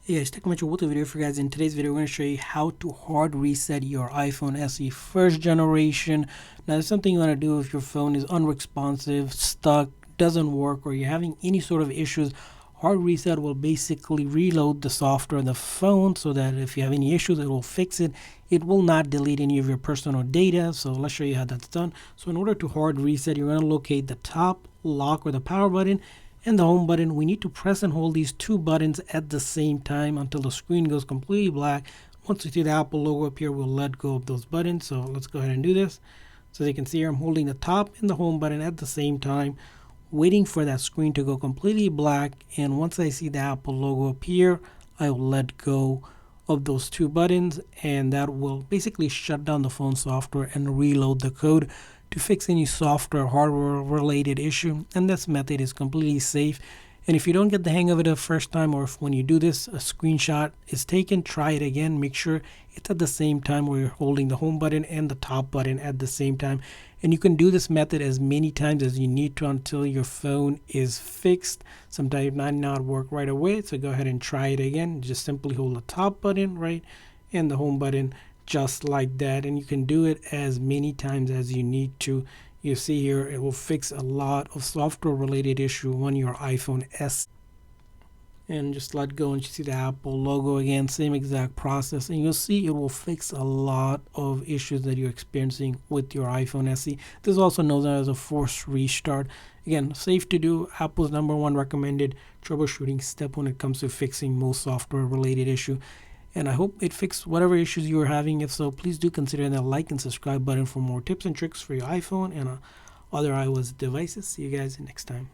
Hey guys, Tech Metro with a video for you guys. In today's video, we're going to show you how to hard reset your iPhone SE first generation. Now, there's something you want to do if your phone is unresponsive, stuck, doesn't work, or you're having any sort of issues. Hard reset will basically reload the software on the phone so that if you have any issues, it will fix it. It will not delete any of your personal data. So let's show you how that's done. So in order to hard reset, you're going to locate the top lock or the power button and the home button. We need to press and hold these two buttons at the same time until the screen goes completely black. Once we see the Apple logo appear, we'll let go of those buttons. So let's go ahead and do this. So as you can see here, I'm holding the top and the home button at the same time, waiting for that screen to go completely black. And once I see the Apple logo appear, I will let go of those two buttons, and that will basically shut down the phone software and reload the code to fix any software hardware related issue. And this method is completely safe, and if you don't get the hang of it the first time, or if when you do this a screenshot is taken, try it again. Make sure it's at the same time where you're holding the home button and the top button at the same time. And you can do this method as many times as you need to until your phone is fixed. Sometimes it might not work right away, so go ahead and try it again. Just simply hold the top button, right, and the home button just like that. And you can do it as many times as you need to. You see here, it will fix a lot of software related issue on your iPhone S. And just let go and you see the Apple logo again, same exact process, and you'll see it will fix a lot of issues that you're experiencing with your iPhone SE. This is also known as a forced restart. Again, safe to do, Apple's #1 recommended troubleshooting step when it comes to fixing most software related issue. And I hope it fixed whatever issues you were having. If so, please do consider that like and subscribe button for more tips and tricks for your iPhone and other iOS devices. See you guys next time.